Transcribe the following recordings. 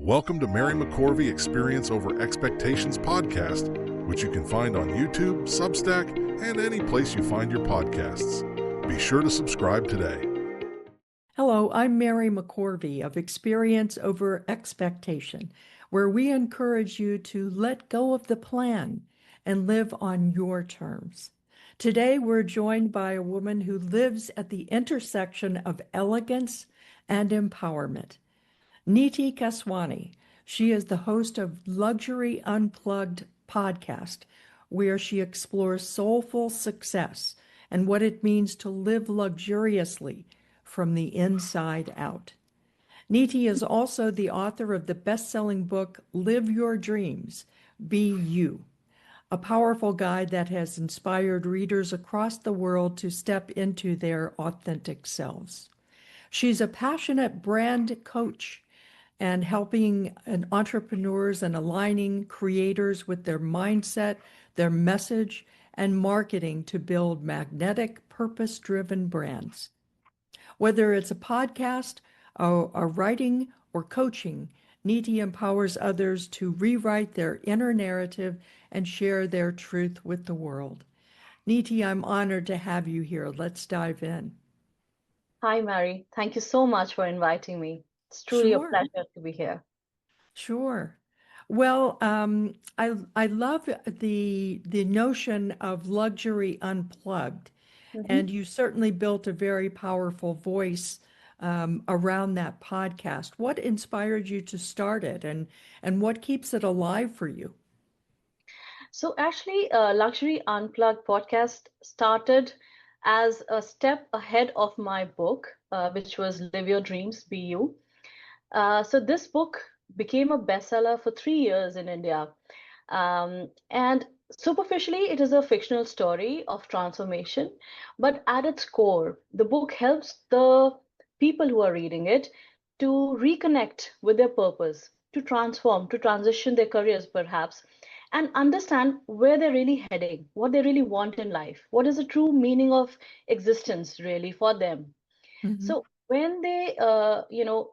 Welcome to Mary McCorvey Experience Over Expectations podcast, which you can find on YouTube, Substack, and any place you find your podcasts. Be sure to subscribe today. Hello, I'm Mary McCorvey of Experience Over Expectation, where we encourage you to let go of the plan and live on your terms. Today, we're joined by a woman who lives at the intersection of elegance and empowerment. Neeti Keswani. She is the host of Luxury Unplugged podcast, where she explores soulful success and what it means to live luxuriously from the inside out. Neeti is also the author of the best-selling book, Live Your Dreams, Be You, a powerful guide that has inspired readers across the world to step into their authentic selves. She's a passionate brand coach and helping entrepreneurs and aligning creators with their mindset, their message, and marketing to build magnetic, purpose-driven brands. Whether it's a podcast, a writing, or coaching, Neeti empowers others to rewrite their inner narrative and share their truth with the world. Neeti, I'm honored to have you here. Let's dive in. Hi, Mary. Thank you so much for inviting me. It's truly a Sure, pleasure to be here. sure. Well, I love the notion of luxury unplugged, Mhm. and you certainly built a very powerful voice around that podcast. What inspired you to start it, and what keeps it alive for you? So, actually, Luxury Unplugged podcast started as a step ahead of my book, which was Live Your Dreams, Be You. So, this book became a bestseller for 3 years in India. And superficially, it is a fictional story of transformation, but at its core, the book helps the people who are reading it to reconnect with their purpose, to transform, to transition their careers perhaps, and understand where they're really heading, what they really want in life, what is the true meaning of existence really for them. Mhm. So when they,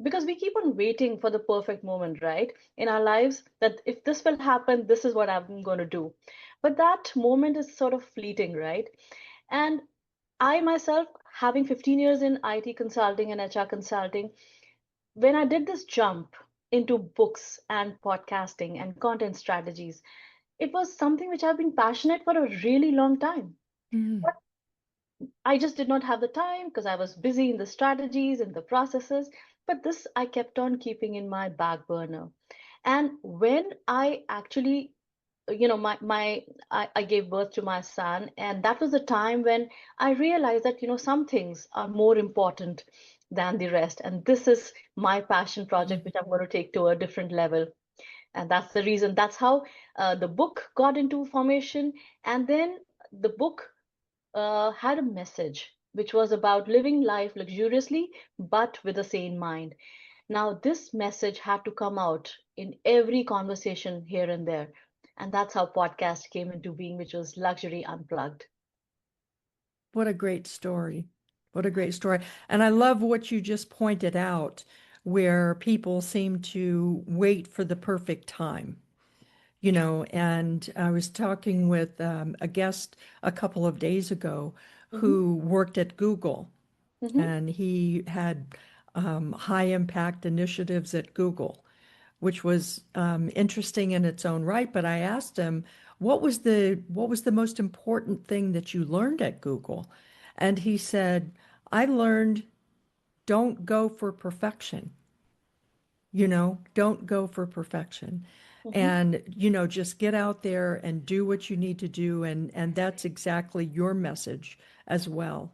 because we keep on waiting for the perfect moment, right, in our lives, that if this will happen, this is what I'm going to do. But that moment is sort of fleeting, right? And I myself, having 15 years in IT consulting and HR consulting, when I did this jump into books and podcasting and content strategies, it was something which I've been passionate for a really long time. Mhm. I just did not have the time because I was busy in the strategies and the processes. But this I kept on keeping in my back burner. And when I actually, I gave birth to my son, and that was the time when I realized that, some things are more important than the rest. And this is my passion project, which I'm going to take to a different level. And that's the reason, that's how the book got into formation. And then the book had a message which was about living life luxuriously but with a sane mind. Now, this message had to come out in every conversation here and there. And that's how podcast came into being, which was Luxury Unplugged. What a great story. What a great story. And I love what you just pointed out, where people seem to wait for the perfect time. And I was talking with a guest a couple of days ago Hmm. who worked at Google, Hmm. and he had high impact initiatives at Google, which was interesting in its own right. But I asked him, what was the most important thing that you learned at Google? And he said, I learned don't go for perfection. Don't go for perfection. Hmm. And, just get out there and do what you need to do. And that's exactly your message as well.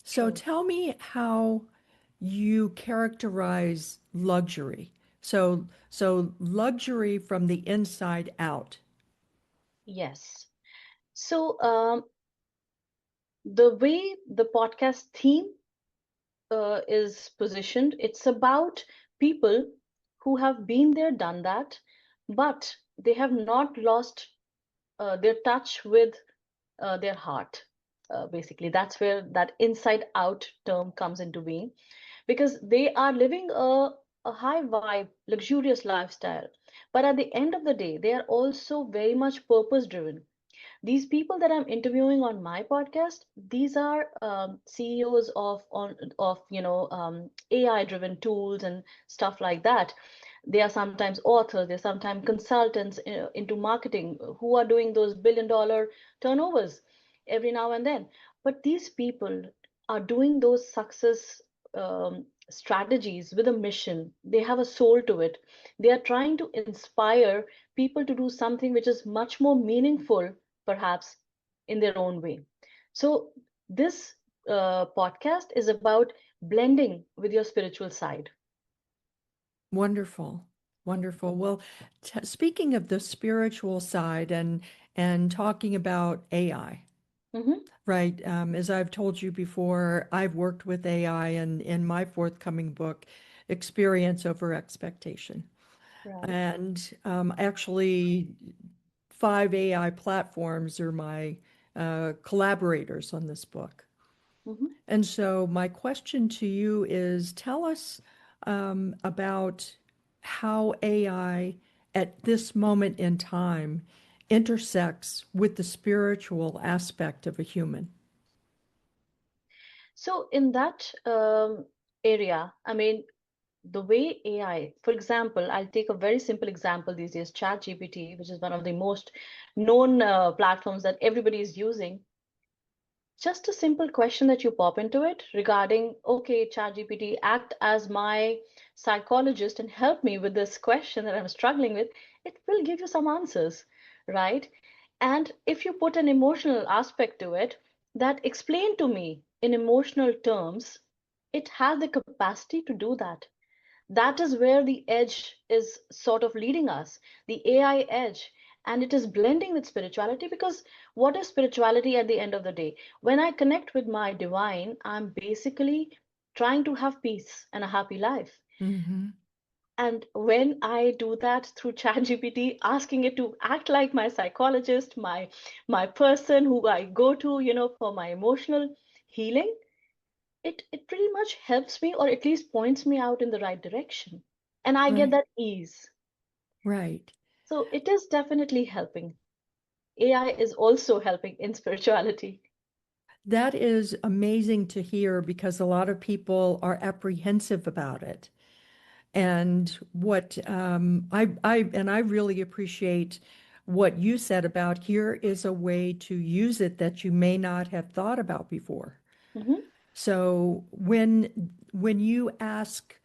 So True. tell me how you characterize luxury. So luxury from the inside out. Yes. So, the way the podcast theme is positioned, it's about people who have been there, done that, but they have not lost their touch with their heart. Basically, that's where that inside out term comes into being, because they are living a a high vibe, luxurious lifestyle. But at the end of the day, they are also very much purpose driven. These people that I'm interviewing on my podcast, these are CEOs of AI driven tools and stuff like that. They are sometimes authors, they're sometimes consultants into marketing who are doing those $1 billion turnovers every now and then. But these people are doing those success strategies with a mission. They have a soul to it. They are trying to inspire people to do something which is much more meaningful, perhaps in their own way. So, this podcast is about blending with your spiritual side. Wonderful. Wonderful. Well, speaking of the spiritual side and talking about AI, Hmm. right? As I've told you before, I've worked with AI and in my forthcoming book, Experience Over Expectation. Right. And actually, 5 AI platforms are my collaborators on this book. Hmm. And so, my question to you is tell us about how AI at this moment in time intersects with the spiritual aspect of a human. So, in that area, I mean, the way AI, for example, I'll take a very simple example these days, ChatGPT, which is one of the most known platforms that everybody is using. Just a simple question that you pop into it regarding, okay, ChatGPT, act as my psychologist and help me with this question that I'm struggling with, it will give you some answers, right? And if you put an emotional aspect to it, that explain to me in emotional terms, it has the capacity to do that. That is where the edge is sort of leading us, the AI edge. And it is blending with spirituality because what is spirituality at the end of the day? When I connect with my divine, I'm basically trying to have peace and a happy life. Mm-hmm. And when I do that through ChatGPT, asking it to act like my psychologist, my person who I go to, for my emotional healing, it pretty much helps me or at least points me out in the right direction. And I get Right, that ease. right. So it is definitely helping. AI is also helping in spirituality. That is amazing to hear because a lot of people are apprehensive about it. And what I really appreciate what you said about here is a way to use it that you may not have thought about before. Hmm. So when you ask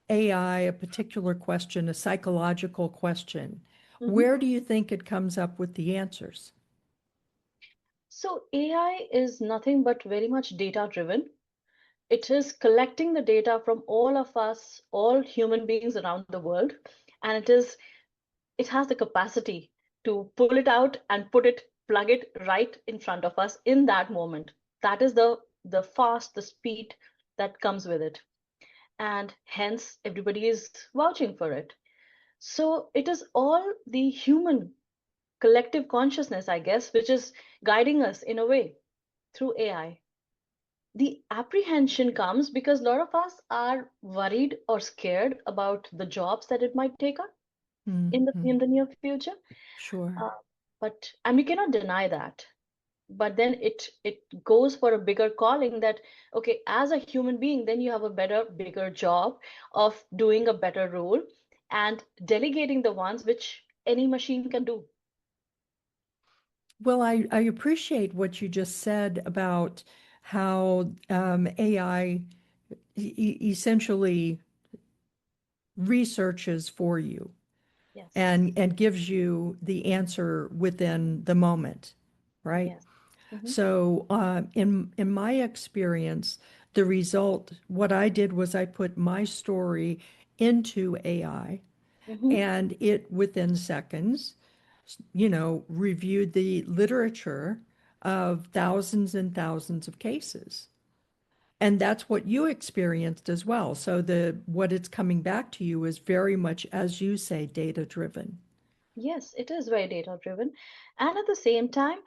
AI a particular question, a psychological question, Hmm. where do you think it comes up with the answers? So AI is nothing but very much data driven. It is collecting the data from all of us, all human beings around the world, and it has the capacity to pull it out and plug it right in front of us in that moment. That is the speed that comes with it. And hence everybody is vouching for it. So it is all the human collective consciousness, I guess, which is guiding us in a way through AI. The apprehension comes because a lot of us are worried or scared about the jobs that it might take up Hmm. in the near future. Sure. Uh, but and we cannot deny that. But then it goes for a bigger calling that okay, as a human being, then you have a better, bigger job of doing a better role and delegating the ones which any machine can do. Well, I appreciate what you just said about how AI essentially researches for you Yes. and gives you the answer within the moment, right? Yes. Hmm. So, in my experience, the result, what I did was I put my story into AI, Hmm. and it within seconds, reviewed the literature of thousands and thousands of cases. And that's what you experienced as well. So the what it's coming back to you is very much, as you say, data driven. Yes, it is very data driven. And at the same time,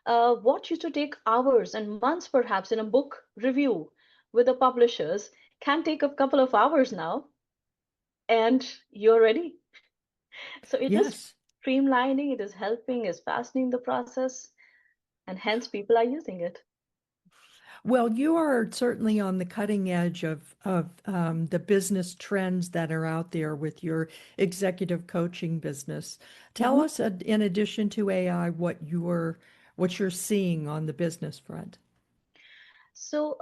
what used to take hours and months perhaps in a book review with the publishers can take a couple of hours now. and you're ready. So it is Yes. streamlining, it is helping, is fastening the process, and hence people are using it. Well, you are certainly on the cutting edge of the business trends that are out there with your executive coaching business. Tell Mhm. us, in addition to AI, what you're seeing on the business front. So,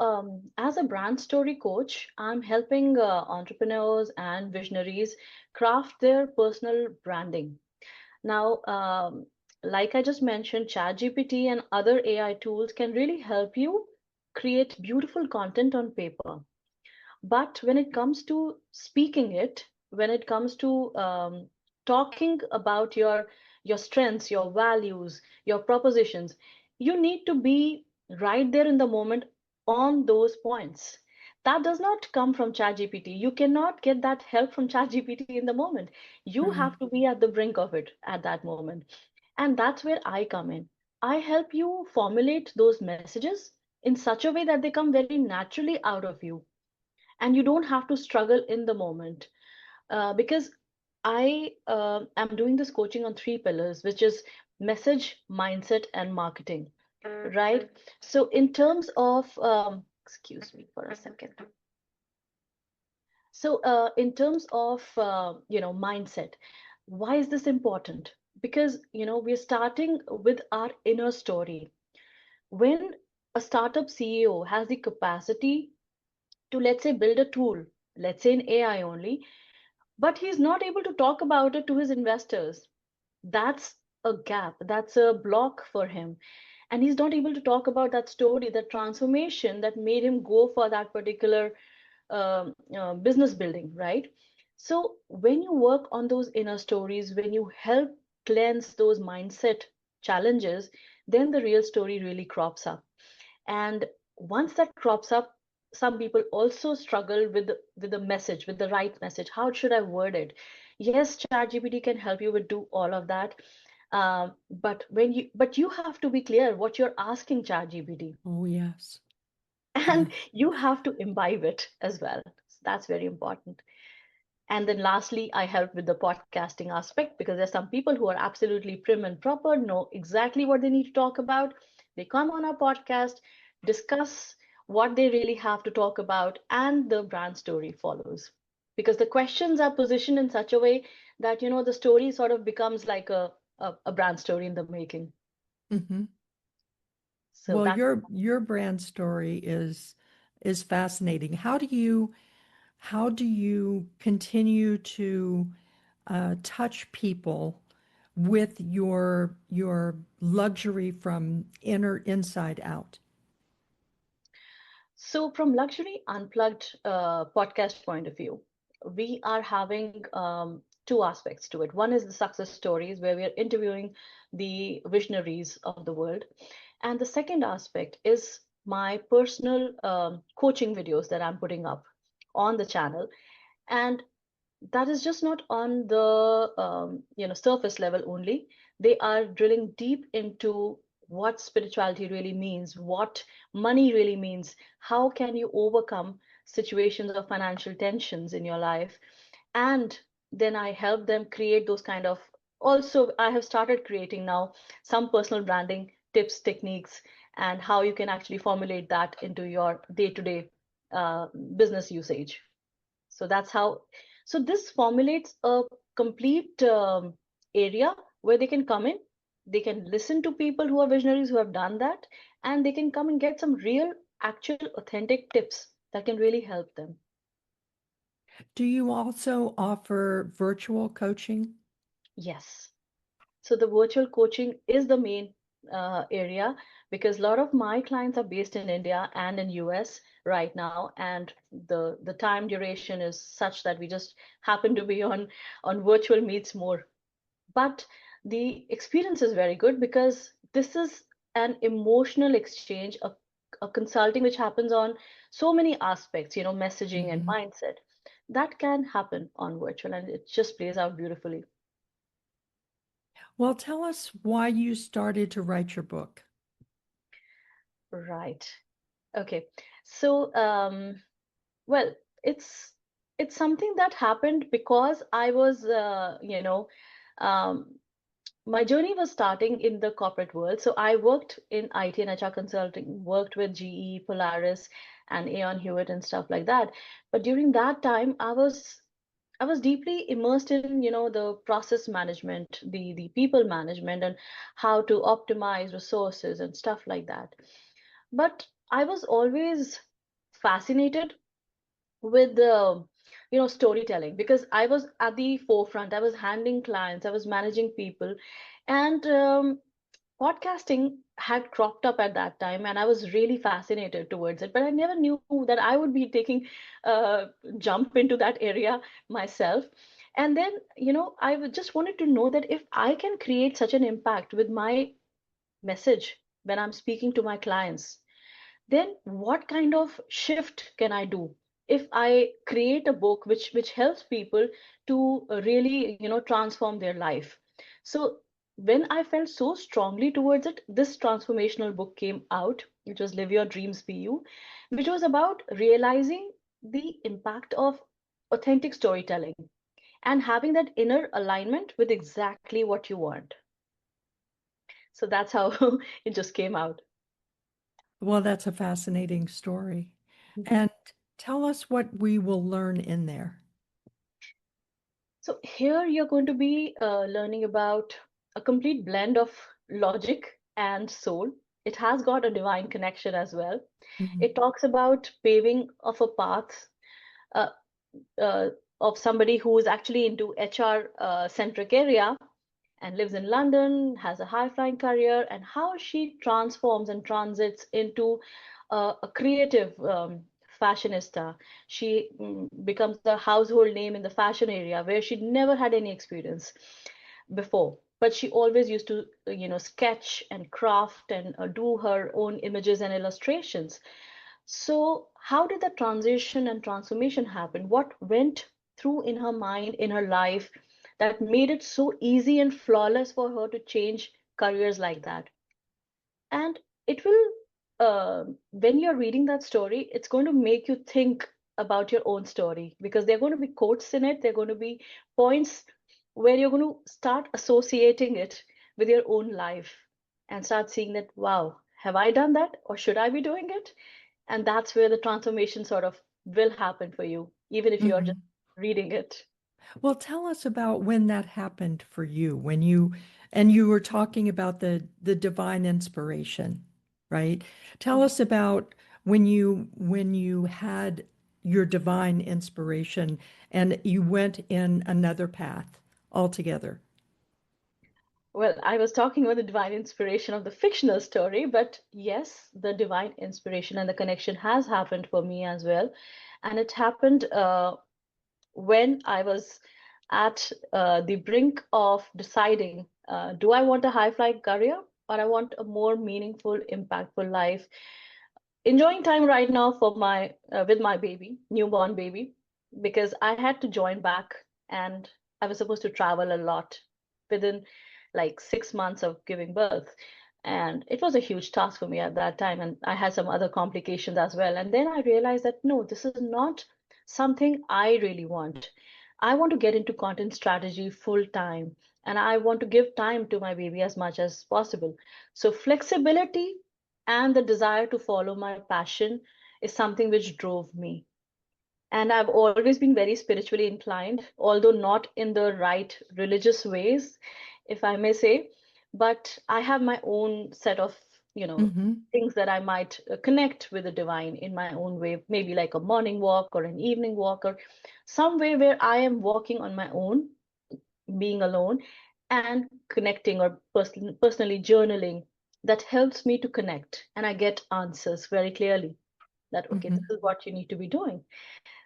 as a brand story coach, I'm helping entrepreneurs and visionaries craft their personal branding. Now, like I just mentioned, ChatGPT and other AI tools can really help you create beautiful content on paper. But when it comes to speaking it, when it comes to talking about your strengths, your values, your propositions, you need to be right there in the moment on those points. That does not come from ChatGPT. You cannot get that help from ChatGPT in the moment. You Right. have to be at the brink of it at that moment. And that's where I come in. I help you formulate those messages in such a way that they come very naturally out of you, and you don't have to struggle in the moment, because I am doing this coaching on three pillars, which is message, mindset, and marketing, right? So in terms of excuse me for a second. So in terms of mindset, why is this important? Because we're starting with our inner story. When a startup CEO has the capacity to, let's say, build a tool, let's say in AI only, but he's not able to talk about it to his investors. That's a gap, that's a block for him. And he's not able to talk about that story, that transformation that made him go for that particular business building, right? So when you work on those inner stories, when you help cleanse those mindset challenges, then the real story really crops up. And once that crops up, some people also struggle with the message, with the right message. How should I word it? Yes, ChatGPT can help you with do all of that, but you have to be clear what you're asking ChatGPT, Oh, yes. and you have to imbibe it as well. So that's very important. And then lastly, I help with the podcasting aspect, because there's some people who are absolutely prim and proper, know exactly what they need to talk about. They come on our podcast, discuss what they really have to talk about, and the brand story follows. Because the questions are positioned in such a way that the story sort of becomes like a brand story in the making. Hmm. So Well, that's your brand story is fascinating. How do you continue to touch people with your luxury from inside out? So, from Luxury Unplugged podcast point of view, we are having two aspects to it. One is the success stories, where we are interviewing the visionaries of the world. And the second aspect is my personal coaching videos that I'm putting up on the channel. And that is just not on the surface level only. They are drilling deep into what spirituality really means, what money really means, how can you overcome situations of financial tensions in your life. And then I help them create those kind of, also I have started creating now some personal branding tips, techniques, and how you can actually formulate that into your day-to-day business usage. So that's how. So this formulates a complete area where they can come in, they can listen to people who are visionaries who have done that, and they can come and get some real, actual, authentic tips that can really help them. Do you also offer virtual coaching? Yes. So the virtual coaching is the main area, because a lot of my clients are based in India and in US right now, and the time duration is such that we just happen to be on virtual meets more. But the experience is very good, because this is an emotional exchange, a consulting which happens on so many aspects, messaging and Hmm. mindset, that can happen on virtual, and it just plays out beautifully. Well, tell us why you started to write your book. Right. Okay. So, well, it's It's something that happened because I was, um, my journey was starting in the corporate world. So I worked in IT and HR consulting, worked with GE, Polaris, and Aon Hewitt and stuff like that. But during that time, I was deeply immersed in, the process management, the people management, and how to optimize resources and stuff like that. But I was always fascinated with the storytelling, because I was at the forefront. I was handling clients, I was managing people, and podcasting had cropped up at that time, and I was really fascinated towards it, but I never knew that I would be taking a jump into that area myself. And then just wanted to know that if I can create such an impact with my message when I'm speaking to my clients, then what kind of shift can I do if I create a book which helps people to really transform their life. So when I felt so strongly towards it, this transformational book came out, which was Live Your Dreams Be You, which was about realizing the impact of authentic storytelling and having that inner alignment with exactly what you want. So that's how it just came out. Well, that's a fascinating story. And tell us what we will learn in there. So here you're going to be learning about a complete blend of logic and soul. It has got a divine connection as well. Mhm. It talks about paving of a path uh, uh, of somebody who is actually into HR centric area and lives in London, has a high flying career, and how she transforms and transits into a creative fashionista. She becomes a household name in the fashion area where she never had any experience before. But she always used to, sketch and craft and do her own images and illustrations. So, how did the transition and transformation happen? What went through in her mind, in her life, that made it so easy and flawless for her to change careers like that? And it will, when you're reading that story, it's going to make you think about your own story, because there are going to be quotes in it, there are going to be points where you're going to start associating it with your own life and start seeing that, wow, have I done that, or should I be doing it? And that's where the transformation sort of will happen for you, even if you are just Mhm. reading it. Well, tell us about when that happened for you, when you were talking about the divine inspiration, right? Tell us about when you had your divine inspiration and you went in another path altogether. Well, I was talking about the divine inspiration of the fictional story, but yes, the divine inspiration and the connection has happened for me as well. And it happened when I was at the brink of deciding, do I want a high flying career, or I want a more meaningful, impactful life? Enjoying time right now for my with my baby, newborn baby, because I had to join back, and I was supposed to travel a lot within like 6 months of giving birth. And it was a huge task for me at that time, and I had some other complications as well. And then I realized that no, this is not something I really want. I want to get into content strategy full time, and I want to give time to my baby as much as possible. So flexibility and the desire to follow my passion is something which drove me. And I've always been very spiritually inclined, although not in the right religious ways, if I may say. But I have my own set of, you know, Hmm. things that I might connect with the divine in my own way, maybe like a morning walk or an evening walk, or some way where I am walking on my own, being alone, and connecting, or personally journaling, that helps me to connect, and I get answers very clearly that okay, this Hmm. is what you need to be doing.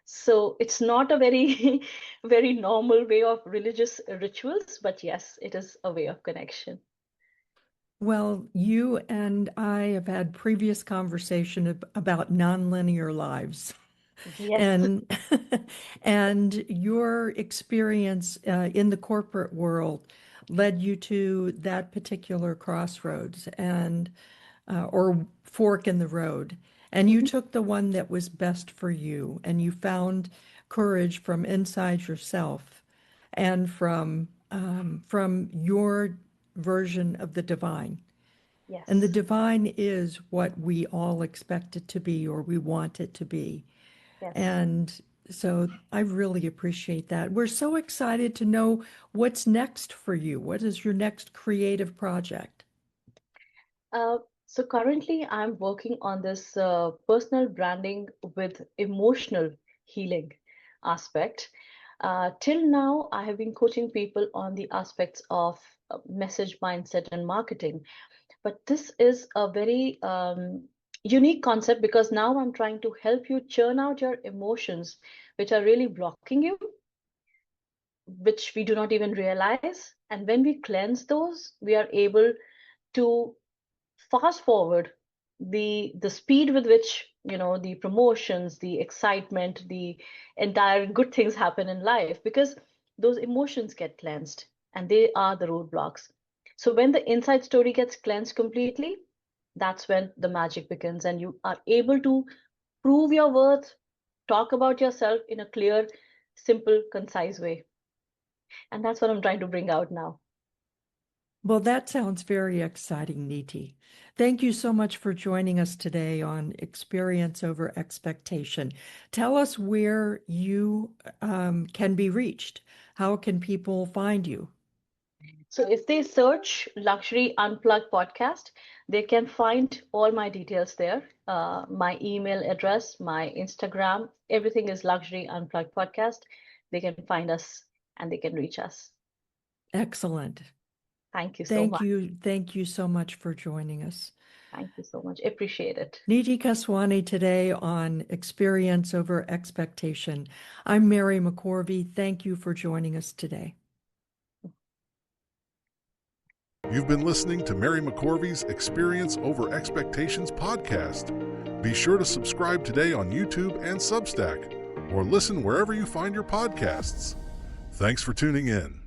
So it's not a very very normal way of religious rituals, but yes, it is a way of connection. Well, you and I have had previous conversation about nonlinear lives. Yes. And and your experience in the corporate world led you to that particular crossroads and or fork in the road. And you Mhm. took the one that was best for you, and you found courage from inside yourself and from your version of the divine. And the Yes. divine is what we all expect it to be or we want it to be. Yes. And so I really appreciate that. We're so excited to know what's next for you. What is your next creative project? So currently, I'm working on this personal branding with emotional healing aspect. Till now, I have been coaching people on the aspects of message mindset and marketing. But this is a very unique concept because now I'm trying to help you churn out your emotions, which are really blocking you, which we do not even realize. And when we cleanse those, we are able to fast forward the speed with which the promotions, the excitement, the entire good things happen in life, because those emotions get cleansed and they are the roadblocks. So when the inside story gets cleansed completely, that's when the magic begins and you are able to prove your worth, talk about yourself in a clear, simple, concise way. And that's what I'm trying to bring out now. Well, that sounds very exciting, Neeti. Thank you so much for joining us today on Experience Over Expectation. Tell us where you can be reached. How can people find you? So if they search Luxury Unplugged podcast, they can find all my details there. My email address, my Instagram, everything is Luxury Unplugged podcast. They can find us and they can reach us. Excellent. Thank you so Thank much. you. Thank you so much for joining us. Thank you so much. Appreciate it. Neeti Keswani today on Experience Over Expectation. I'm Mary McCorvey. Thank you for joining us today. You've been listening to Mary McCorvey's Experience Over Expectations podcast. Be sure to subscribe today on YouTube and Substack, or listen wherever you find your podcasts. Thanks for tuning in.